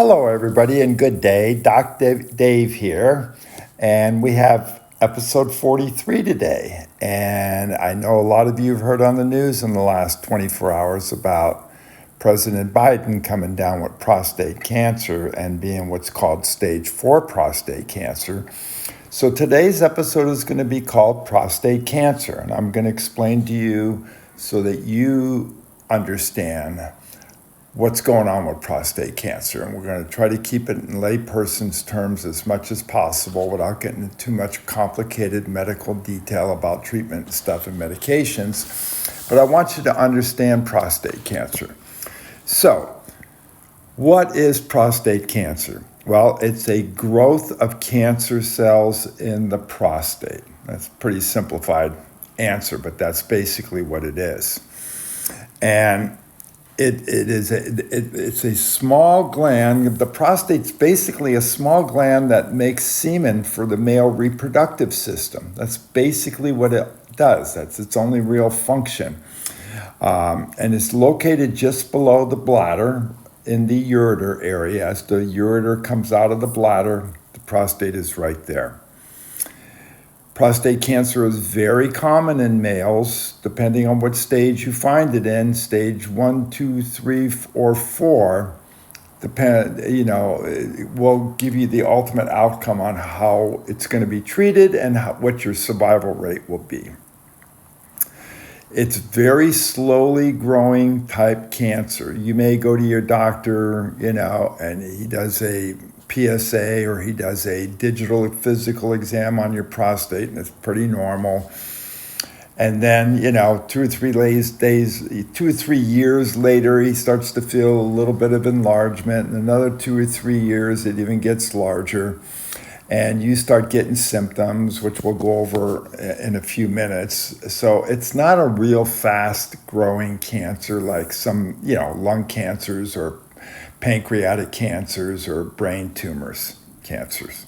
Hello, everybody, and good day. Dave here, and we have episode 43 today. And I know a lot of you have heard on the news in the last 24 hours about President Biden coming down with prostate cancer and being what's called stage 4 prostate cancer. So today's episode is going to be called Prostate Cancer, and I'm going to explain to you so that you understand what's going on with prostate cancer. And we're going to try to keep it in layperson's terms as much as possible without getting into too much complicated medical detail about treatment and stuff and medications. But I want you to understand prostate cancer. So, what is prostate cancer? Well, it's a growth of cancer cells in the prostate. That's a pretty simplified answer, but that's basically what it is. And it's a small gland. The prostate's basically a small gland that makes semen for the male reproductive system. That's basically what it does. That's its only real function. And it's located just below the bladder in the ureter area. As the ureter comes out of the bladder, the prostate is right there. Prostate cancer is very common in males, depending on what stage you find it in. Stage 1, 2, 3, or 4, will give you the ultimate outcome on how it's going to be treated and what your survival rate will be. It's very slowly growing type cancer. You may go to your doctor, and he does a PSA or he does a digital physical exam on your prostate, and it's pretty normal. And then, 2 or 3 years later, he starts to feel a little bit of enlargement. And another 2 or 3 years, it even gets larger. And you start getting symptoms, which we'll go over in a few minutes. So it's not a real fast growing cancer like some, lung cancers or pancreatic cancers or brain tumors cancers.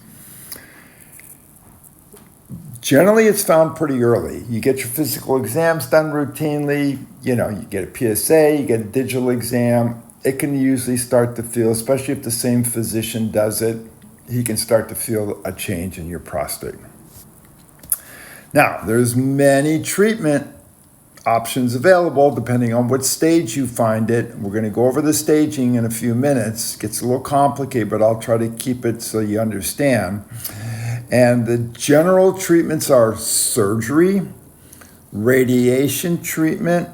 Generally, it's found pretty early. You get your physical exams done routinely. You get a PSA, you get a digital exam. It can usually start to feel, especially if the same physician does it, he can start to feel a change in your prostate. Now, there's many treatment options available depending on what stage you find it. We're going to go over the staging in a few minutes. It gets a little complicated, but I'll try to keep it so you understand. And the general treatments are surgery, radiation treatment,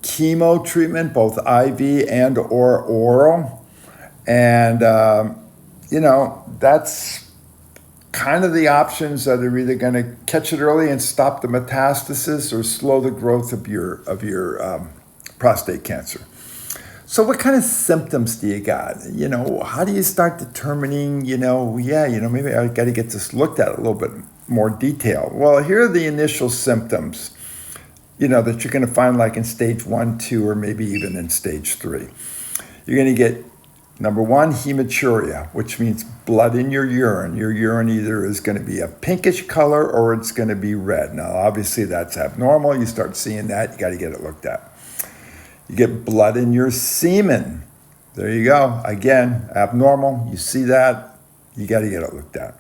chemo treatment, both IV and or oral. And, that's kind of the options that are either going to catch it early and stop the metastasis or slow the growth of your prostate cancer. So what kind of symptoms do you got? How do you start determining, maybe I got to get this looked at a little bit more detail. Well, here are the initial symptoms, that you're going to find like in stage 1, 2, or maybe even in stage 3. You're going to get number 1, hematuria, which means blood in your urine. Your urine either is going to be a pinkish color or it's going to be red. Now, obviously, that's abnormal. You start seeing that, you got to get it looked at. You get blood in your semen. There you go. Again, abnormal. You see that, you got to get it looked at.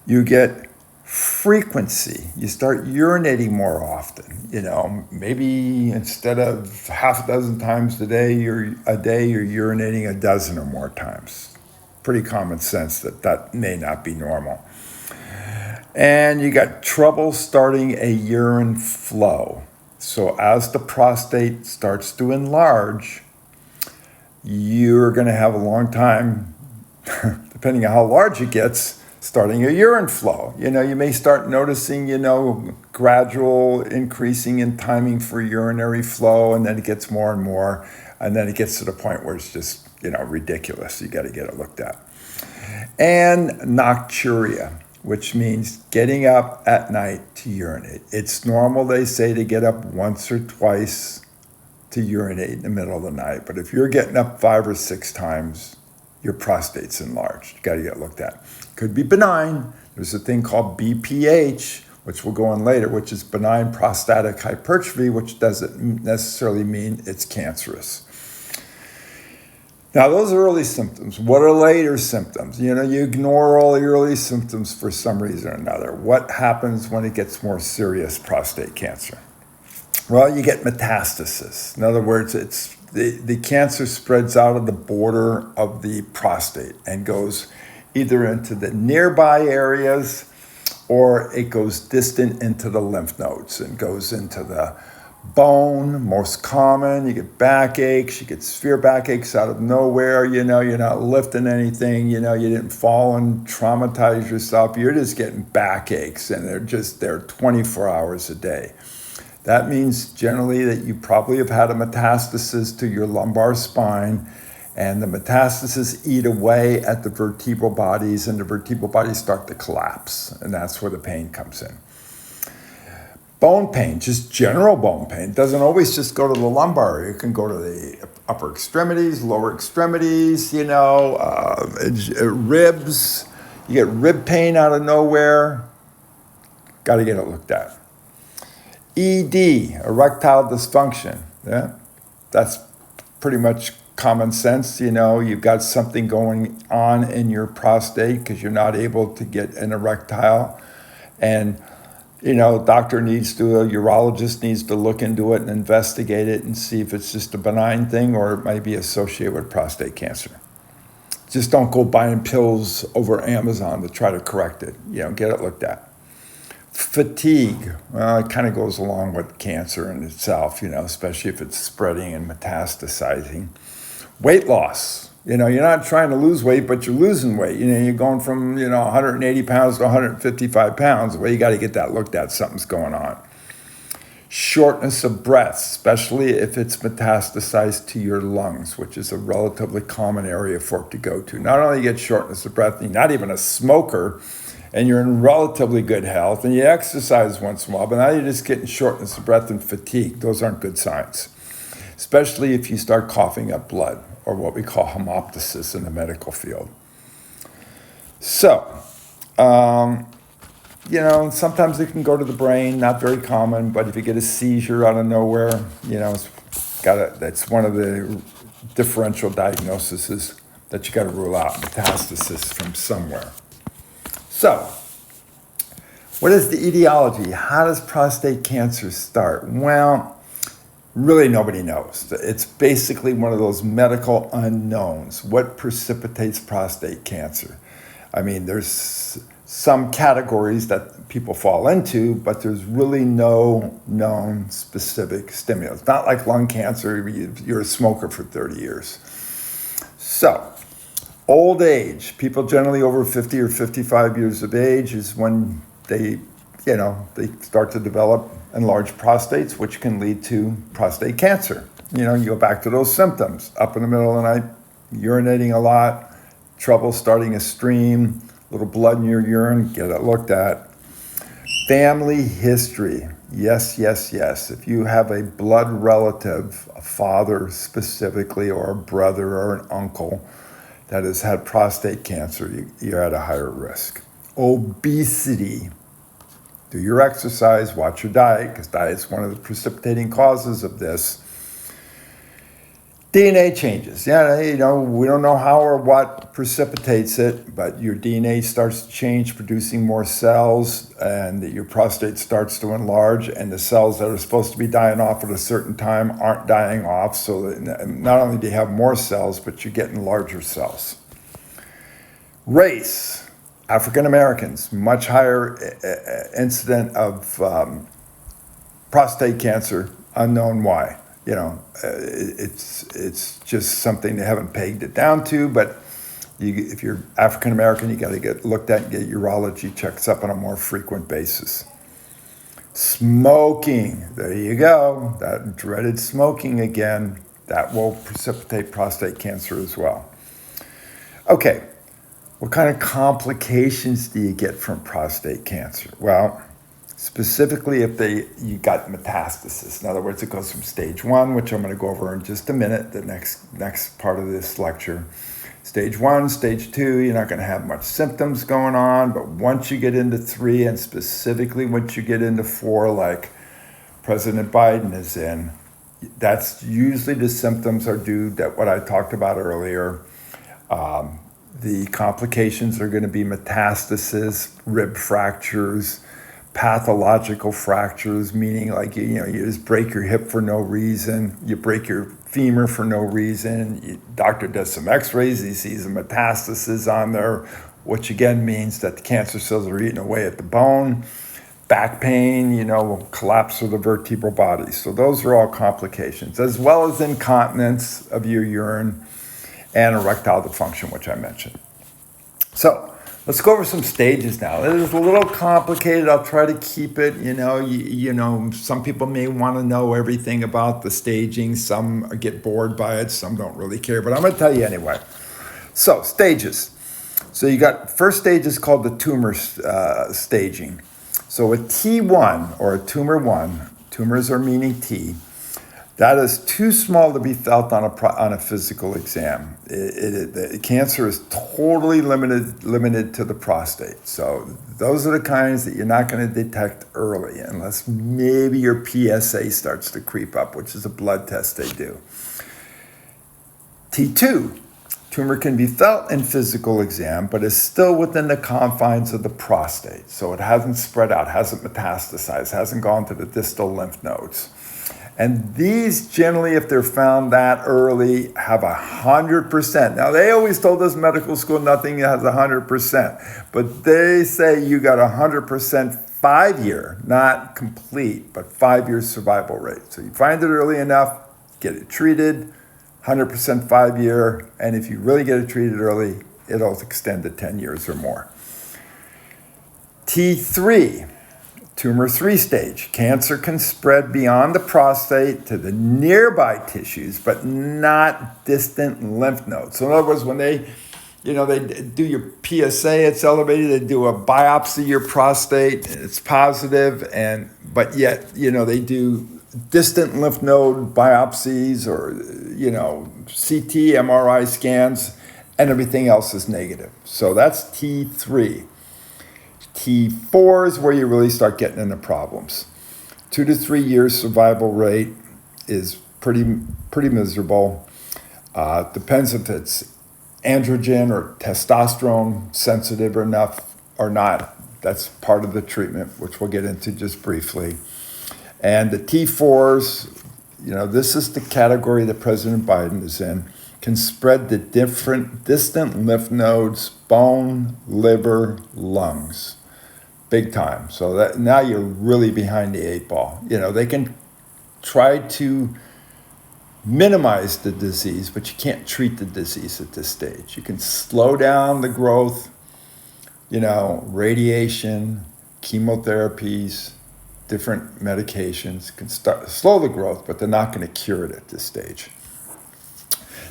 You get frequency. You start urinating more often. Maybe instead of half a dozen times a day, you're urinating a dozen or more times. Pretty common sense that may not be normal. And you got trouble starting a urine flow. So as the prostate starts to enlarge, you're going to have a long time, depending on how large it gets, starting a urine flow. You may start noticing, gradual increasing in timing for urinary flow, and then it gets more and more, and then it gets to the point where it's just, ridiculous. You got to get it looked at. And nocturia, which means getting up at night to urinate. It's normal, they say, to get up once or twice to urinate in the middle of the night, but if you're getting up 5 or 6 times, your prostate's enlarged. You got to get looked at. Could be benign. There's a thing called BPH, which we'll go on later, which is benign prostatic hypertrophy, which doesn't necessarily mean it's cancerous. Now, those are early symptoms. What are later symptoms? You ignore all the early symptoms for some reason or another. What happens when it gets more serious prostate cancer? Well, you get metastasis. In other words, it's the cancer spreads out of the border of the prostate and goes either into the nearby areas or it goes distant into the lymph nodes and goes into the bone. Most common, you get backaches, you get severe backaches out of nowhere. You're not lifting anything, you didn't fall and traumatize yourself. You're just getting backaches and they're 24 hours a day. That means generally that you probably have had a metastasis to your lumbar spine, and the metastases eat away at the vertebral bodies, and the vertebral bodies start to collapse, and that's where the pain comes in. Bone pain, just general bone pain, doesn't always just go to the lumbar. It can go to the upper extremities, lower extremities, ribs. You get rib pain out of nowhere. Got to get it looked at. ED, erectile dysfunction. Yeah, that's pretty much common sense. You've got something going on in your prostate because you're not able to get an erectile, and a urologist needs to look into it and investigate it and see if it's just a benign thing or it might be associated with prostate cancer. Just don't go buying pills over Amazon to try to correct it. Get it looked at. Fatigue, well, it kind of goes along with cancer in itself, especially if it's spreading and metastasizing. Weight loss, you're not trying to lose weight, but you're losing weight. You're going from, 180 pounds to 155 pounds. Well, you got to get that looked at. Something's going on. Shortness of breath, especially if it's metastasized to your lungs, which is a relatively common area for it to go to. Not only you get shortness of breath, you're not even a smoker, and you're in relatively good health, and you exercise once in a while, but now you're just getting shortness of breath and fatigue. Those aren't good signs, especially if you start coughing up blood, or what we call hemoptysis in the medical field. So, sometimes it can go to the brain, not very common, but if you get a seizure out of nowhere, that's one of the differential diagnoses that you got to rule out, metastasis from somewhere. So, what is the etiology? How does prostate cancer start? Well, really nobody knows. It's basically one of those medical unknowns. What precipitates prostate cancer? I mean, there's some categories that people fall into, but there's really no known specific stimulus. Not like lung cancer, you're a smoker for 30 years. So, old age, people generally over 50 or 55 years of age is when they start to develop enlarged prostates, which can lead to prostate cancer. You go back to those symptoms. Up in the middle of the night, urinating a lot, trouble starting a stream, little blood in your urine, get it looked at. Family history, yes. If you have a blood relative, a father specifically, or a brother or an uncle that has had prostate cancer, you're at a higher risk. Obesity. Do your exercise, watch your diet, because diet's one of the precipitating causes of this. DNA changes. We don't know how or what precipitates it, but your DNA starts to change, producing more cells, and your prostate starts to enlarge, and the cells that are supposed to be dying off at a certain time aren't dying off, so that not only do you have more cells, but you're getting larger cells. Race. African Americans, much higher incident of prostate cancer, unknown why. It's just something they haven't pegged it down to, but if you're African American, you got to get looked at and get urology checks up on a more frequent basis. Smoking, there you go, that dreaded smoking again, that will precipitate prostate cancer as well. Okay. What kind of complications do you get from prostate cancer? Well, specifically if you got metastasis. In other words, it goes from stage 1, which I'm going to go over in just a minute, the next part of this lecture. Stage 1, stage 2, you're not going to have much symptoms going on, but once you get into 3, and specifically once you get into 4, like President Biden is in, That's usually the symptoms are due to what I talked about earlier. The complications are going to be metastasis, rib fractures, pathological fractures, meaning like you just break your hip for no reason, you break your femur for no reason. Doctor does some X-rays, he sees a metastasis on there, which again means that the cancer cells are eating away at the bone. Back pain, collapse of the vertebral body. So those are all complications, as well as incontinence of your urine and erectile dysfunction, which I mentioned. So let's go over some stages now. It is a little complicated. I'll try to keep it, some people may want to know everything about the staging. Some get bored by it. Some don't really care, but I'm going to tell you anyway. So stages. So you got first stage is called the tumor staging. So a T1 or a tumor 1, tumors are meaning T, that is too small to be felt on a physical exam. The cancer is totally limited to the prostate. So those are the kinds that you're not going to detect early unless maybe your PSA starts to creep up, which is a blood test they do. T2, tumor can be felt in physical exam, but is still within the confines of the prostate. So it hasn't spread out, hasn't metastasized, hasn't gone to the distal lymph nodes. And these generally, if they're found that early, have 100%. Now, they always told us medical school nothing has 100%, but they say you got 100% 5-year, not complete, but 5-year survival rate. So you find it early enough, get it treated, 100% 5-year, and if you really get it treated early, it'll extend to 10 years or more. T3, tumor 3 stage. Cancer can spread beyond the prostate to the nearby tissues, but not distant lymph nodes. So in other words, when they do your PSA, it's elevated, they do a biopsy of your prostate, it's positive, but yet, they do distant lymph node biopsies or, CT, MRI scans, and everything else is negative. So that's T3. T4 is where you really start getting into problems. 2 to 3 years survival rate is pretty miserable. Depends if it's androgen or testosterone sensitive enough or not. That's part of the treatment, which we'll get into just briefly. And the T4s, this is the category that President Biden is in, can spread to different distant lymph nodes, bone, liver, lungs. Big time. So that now you're really behind the 8 ball. They can try to minimize the disease, but you can't treat the disease at this stage. You can slow down the growth, radiation, chemotherapies, different medications can slow the growth, but they're not going to cure it at this stage.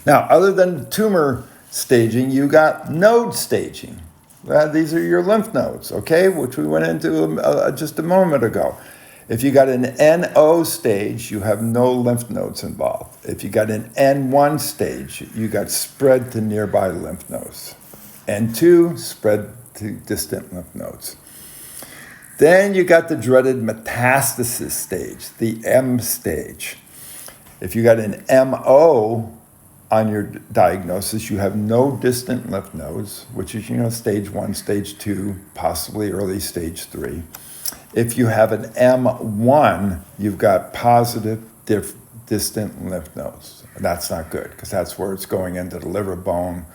Now, other than tumor staging, you got node staging. These are your lymph nodes, okay, which we went into just a moment ago. If you got an NO stage, you have no lymph nodes involved. If you got an N1 stage, you got spread to nearby lymph nodes. N2, spread to distant lymph nodes. Then you got the dreaded metastasis stage, the M stage. If you got an MO on your diagnosis, you have no distant lymph nodes, which is, stage 1, stage 2, possibly early stage 3. If you have an M1, you've got positive distant lymph nodes. And that's not good, because that's where it's going into the liver, bone,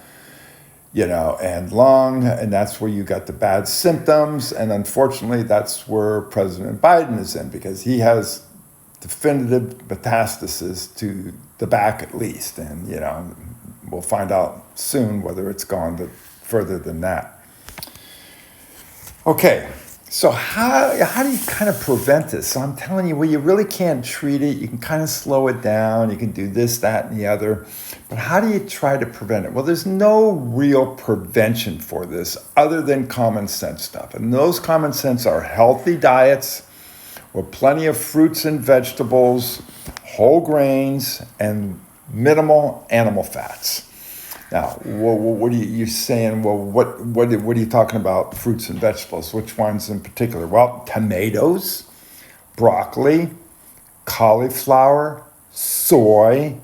and lung, and that's where you got the bad symptoms. And unfortunately, that's where President Biden is in, because he has definitive metastasis to the back at least. And, we'll find out soon whether it's gone further than that. Okay, so how do you kind of prevent this? So I'm telling you, well, you really can't treat it. You can kind of slow it down. You can do this, that, and the other. But how do you try to prevent it? Well, there's no real prevention for this other than common sense stuff. And those common sense are healthy diets with plenty of fruits and vegetables, whole grains, and minimal animal fats. Now, what are you saying? Well, what are you talking about, fruits and vegetables? Which ones in particular? Well, tomatoes, broccoli, cauliflower, soy,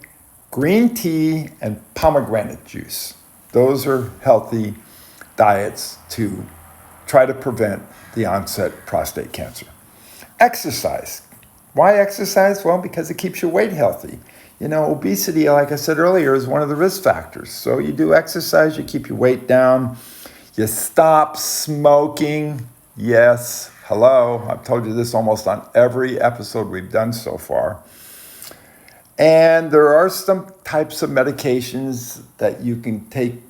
green tea, and pomegranate juice. Those are healthy diets to try to prevent the onset of prostate cancer. Exercise. Why exercise? Well, because it keeps your weight healthy. Obesity, like I said earlier, is one of the risk factors. So you do exercise, you keep your weight down, you stop smoking. Yes, hello, I've told you this almost on every episode we've done so far. And there are some types of medications that you can take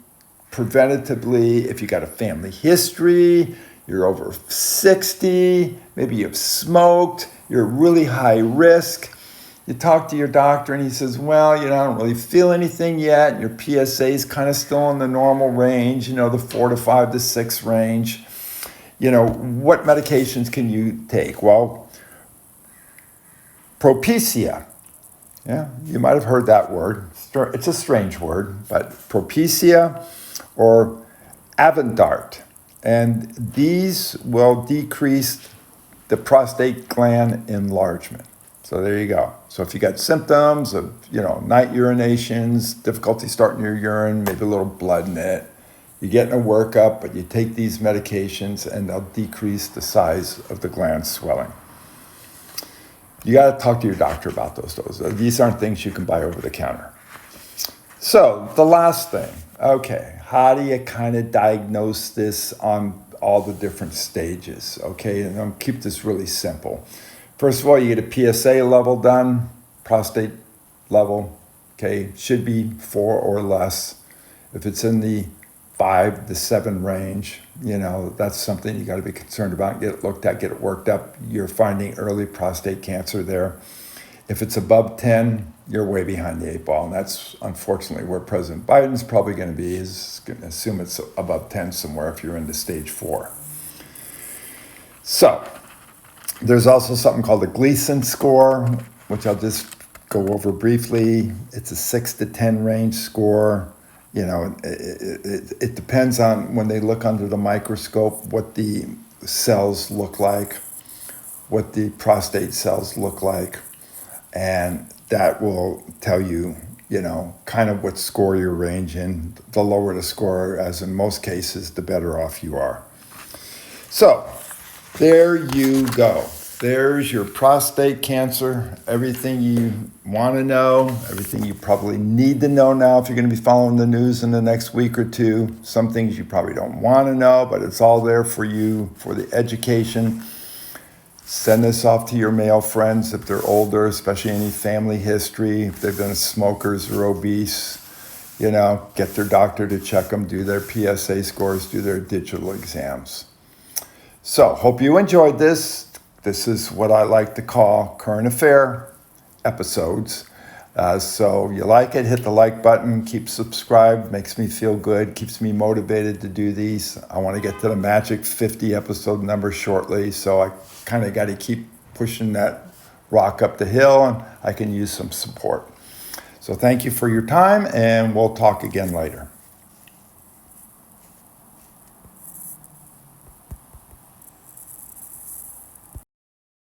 preventatively if you got a family history, you're over 60, maybe you've smoked, you're really high risk. You talk to your doctor and he says, well, I don't really feel anything yet. And your PSA is kind of still in the normal range, the 4 to 5 to 6 range. What medications can you take? Well, Propecia. Yeah, you might have heard that word. It's a strange word, but Propecia or Avendart. And these will decrease the prostate gland enlargement. So there you go. So if you got symptoms of, night urinations, difficulty starting your urine, maybe a little blood in it, you're getting a workup, but you take these medications and they'll decrease the size of the gland swelling. You got to talk to your doctor about those doses. These aren't things you can buy over the counter. So the last thing, okay, how do you kind of diagnose this on all the different stages? Okay, and I'll keep this really simple. First of all, you get a PSA level done, prostate level, okay, should be 4 or less. If it's in the 5 to 7 range, that's something you got to be concerned about. Get it looked at, get it worked up. You're finding early prostate cancer there. If it's above 10, you're way behind the 8 ball, and that's unfortunately where President Biden's probably going to be. He's going to assume it's above 10 somewhere if you're into stage 4. So, there's also something called the Gleason score, which I'll just go over briefly. It's a 6 to 10 range score. It depends on when they look under the microscope, what the cells look like, what the prostate cells look like, and that will tell you, kind of what score you're ranging. The lower the score, as in most cases, the better off you are. So, there you go. There's your prostate cancer, everything you want to know, everything you probably need to know now if you're going to be following the news in the next week or two. Some things you probably don't want to know, but it's all there for you, for the education. Send this off to your male friends if they're older, especially any family history, if they've been smokers or obese. Get their doctor to check them, do their PSA scores, do their digital exams. So, hope you enjoyed this. This is what I like to call current affair episodes. So you like it, hit the like button, keep subscribed, makes me feel good, keeps me motivated to do these. I want to get to the magic 50 episode number shortly, so I kind of got to keep pushing that rock up the hill, and I can use some support. So thank you for your time, and we'll talk again later.